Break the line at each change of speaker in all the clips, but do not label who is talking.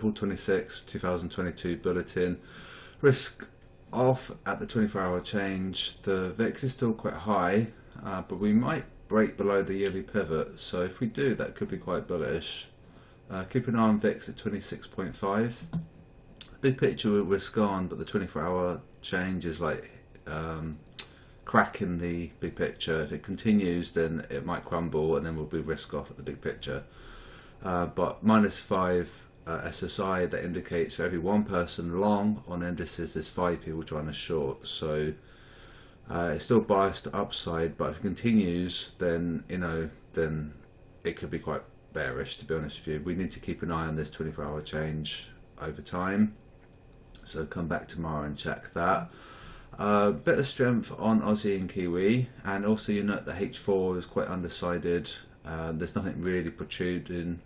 April 26, 2022 bulletin. Risk off at the 24-hour change. The VIX is still quite high, but we might break below the yearly pivot. So if we do, that could be quite bullish. Keep an eye on VIX at 26.5. Big picture with risk on, but the 24-hour change is like cracking the big picture. If it continues, then it might crumble, and then we'll be risk off at the big picture. But -5 SSI, that indicates for every one person long on indices, there's 5 people trying to short. So it's still biased to upside, but if it continues, then then it could be quite bearish, to be honest with you. We need to keep an eye on this 24-hour change over time. So come back tomorrow and check that. Bit of strength on Aussie and Kiwi, and also you note the H4 is quite undecided. There's nothing really protruding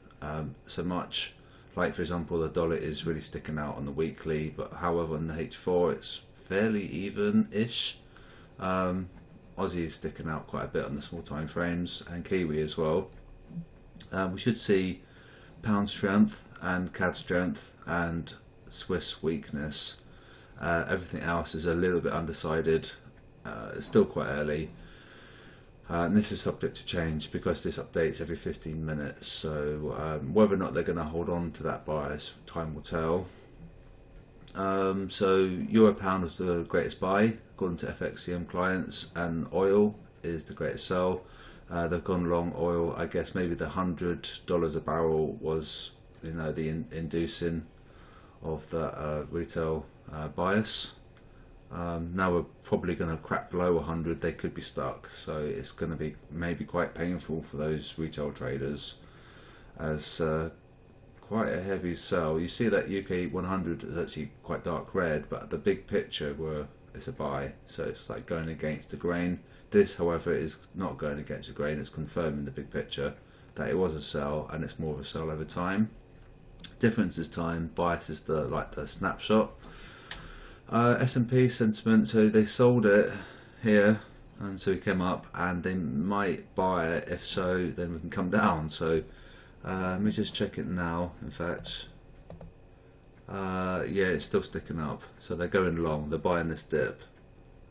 so much. Like for example, the dollar is really sticking out on the weekly, but however on the H4 it's fairly even-ish. Aussie is sticking out quite a bit on the small time frames, and Kiwi as well. We should see pound strength and CAD strength and Swiss weakness. Everything else is a little bit undecided. It's still quite early, and this is subject to change because this updates every 15 minutes. So whether or not they're going to hold on to that bias, time will tell. So euro pound is the greatest buy according to FXCM clients, and oil is the greatest sell. They've gone long oil. I guess maybe the $100 a barrel was the inducing of the retail bias. Now we're probably going to crack below 100. They could be stuck, so it's going to be maybe quite painful for those retail traders, as quite a heavy sell. You see that UK 100 is actually quite dark red, but the big picture where it's a buy, so it's like going against the grain. This, however, is not going against the grain. It's confirming the big picture that it was a sell, and it's more of a sell over time. Difference is time, bias is the snapshot. S&P sentiment, so they sold it here, and so we came up, and they might buy it. If so, then we can come down. So let me just check it now. In fact, yeah, it's still sticking up, so they're going long, they're buying this dip,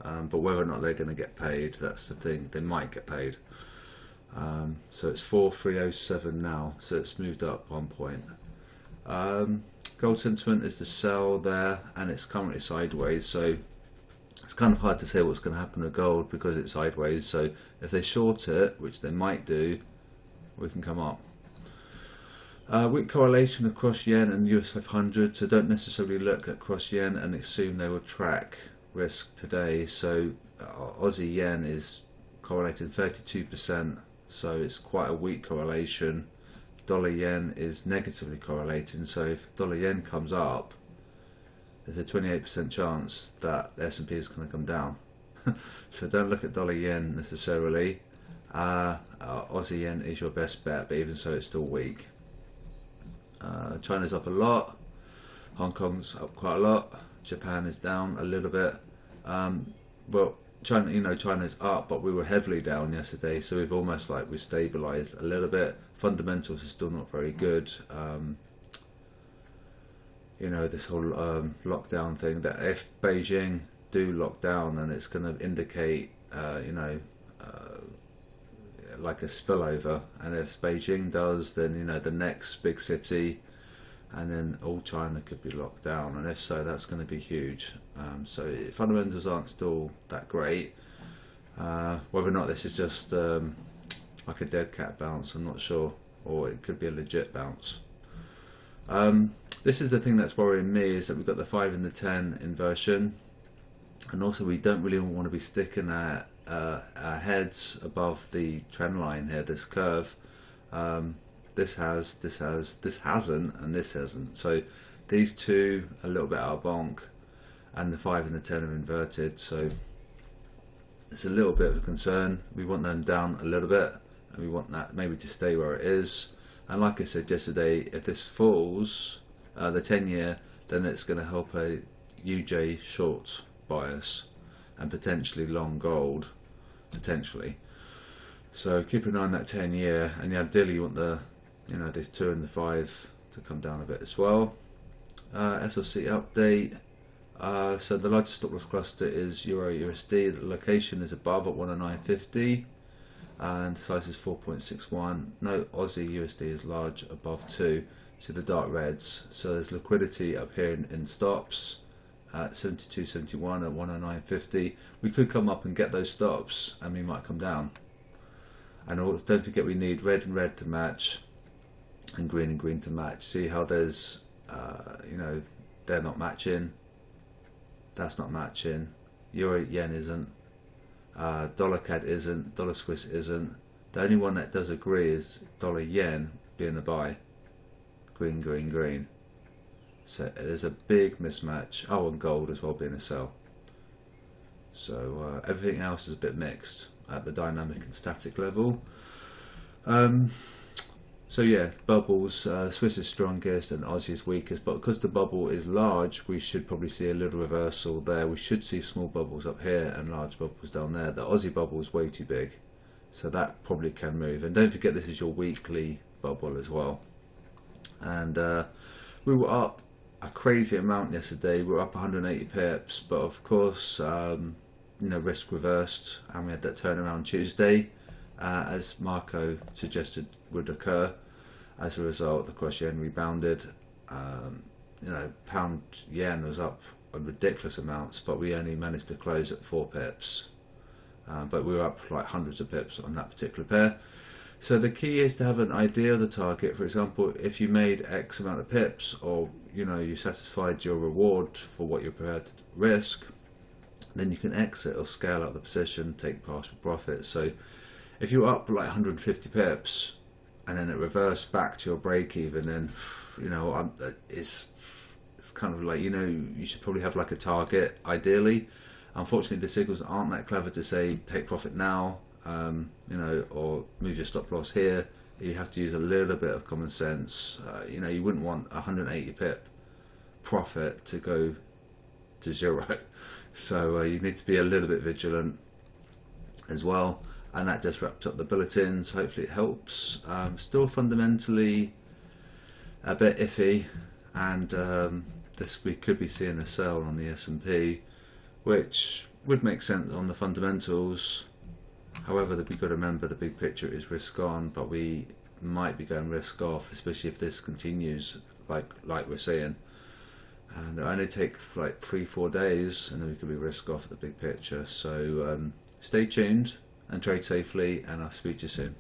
but whether or not they're going to get paid, that's the thing. They might get paid. So it's 4,307 now, so it's moved up 1 point. Gold sentiment is the sell there, and it's currently sideways, so it's kind of hard to say what's going to happen to gold because it's sideways. So if they short it, which they might do, we can come up. Weak correlation across yen and US 500, so don't necessarily look at cross yen and assume they will track risk today. So Aussie yen is correlated 32%, so it's quite a weak correlation. Dollar yen is negatively correlating, so if dollar yen comes up, there's a 28% chance that the S&P is going to come down. So don't look at dollar yen necessarily. Aussie yen is your best bet, but even so it's still weak. China's up a lot, Hong Kong's up quite a lot, Japan is down a little bit. Well, China, China's up, but we were heavily down yesterday, so we've almost we've stabilized a little bit. Fundamentals are still not very good. This whole lockdown thing, that if Beijing do lock down, then it's going to indicate like a spillover, and if Beijing does, then the next big city, and then all China could be locked down, and if so, that's going to be huge. So fundamentals aren't still that great. Whether or not this is just like a dead cat bounce, I'm not sure, or it could be a legit bounce. This is the thing that's worrying me, is that we've got the 5 and the 10 inversion, and also we don't really want to be sticking our heads above the trend line here, this curve. This hasn't, and this hasn't. So these two a little bit out of bonk, and the 5 and the 10 are inverted. So it's a little bit of a concern. We want them down a little bit, and we want that maybe to stay where it is. And like I said yesterday, if this falls, the 10-year, then it's going to help a UJ short bias and potentially long gold, potentially. So keep an eye on that 10-year, and ideally you want the, this 2 and the 5 to come down a bit as well. SLC update. So the largest stop loss cluster is Euro USD. The location is above at 109.50 and size is 4.61. No, Aussie USD is large above 2. So the dark reds. So there's liquidity up here in stops at 72.71 at 109.50. We could come up and get those stops, and we might come down. And don't forget, we need red and red to match, and green to match. See how there's, you know, they're not matching. That's not matching. Euro yen isn't. Dollar CAD isn't. Dollar Swiss isn't. The only one that does agree is dollar yen being the buy. Green. So there's a big mismatch. Oh, and gold as well being a sell. So everything else is a bit mixed at the dynamic and static level. So yeah, bubbles, Swiss is strongest and Aussie is weakest, but because the bubble is large, we should probably see a little reversal there. We should see small bubbles up here and large bubbles down there. The Aussie bubble is way too big, so that probably can move. And don't forget, this is your weekly bubble as well. And we were up a crazy amount yesterday. We were up 180 pips, but of course, you know, risk reversed, and we had that turnaround Tuesday, as Marco suggested would occur. As a result, the cross yen rebounded. You know, pound yen was up a ridiculous amounts, but we only managed to close at 4 pips. But we were up like hundreds of pips on that particular pair. So the key is to have an idea of the target. For example, if you made X amount of pips, or you know, you satisfied your reward for what you're prepared to risk, then you can exit or scale out the position, take partial profit. So if you're up like 150 pips and then it reversed back to your break even, then you know, it's kind of like, you know, you should probably have like a target ideally. Unfortunately, the signals aren't that clever to say take profit now, you know, or move your stop loss here. You have to use a little bit of common sense. You know, you wouldn't want 180 pip profit to go to 0. So you need to be a little bit vigilant as well. And that just wraps up the bulletins. Hopefully it helps. Still fundamentally a bit iffy, and this week could be seeing a sell on the S&P, which would make sense on the fundamentals. However, we've got to remember the big picture is risk on, but we might be going risk off, especially if this continues like we're seeing. And it only take like 3-4 days, and then we could be risk off at the big picture. So stay tuned and trade safely, and I'll speak to you soon.